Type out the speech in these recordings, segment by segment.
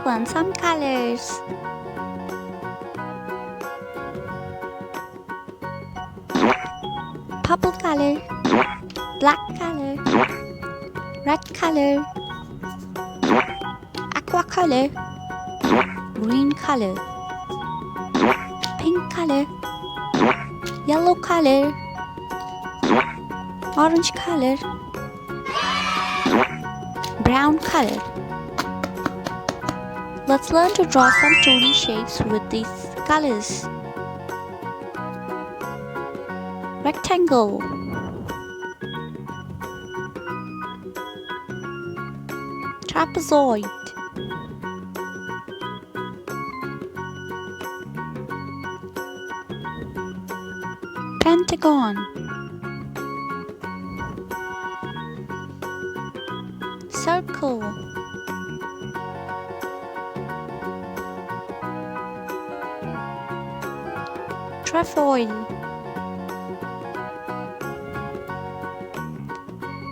learn some colors. Purple color, black color, red color, aqua color, green color, pink color, yellow color, orange color, brown color. Let's learn to draw some 2D shapes with these colors. Rectangle, trapezoid, pentagon, circle, trapezoid,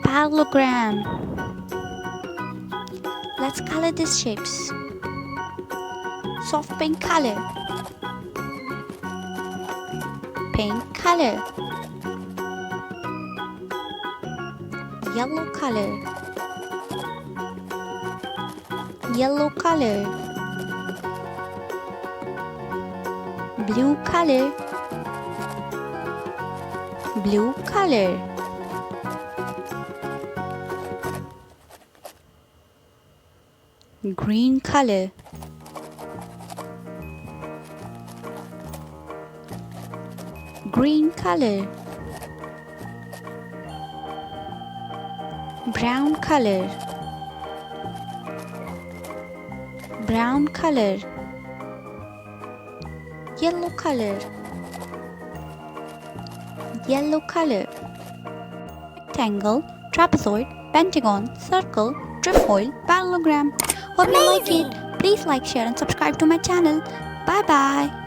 parallelogram. Let's color these shapes. Soft pink color, pink color, yellow color, yellow color, blue color, blue color, green color, green color, brown color, brown color, yellow color, yellow color, rectangle, trapezoid, pentagon, circle, trefoil, parallelogram. Hope you like it. Please like, share and subscribe to my channel. Bye bye.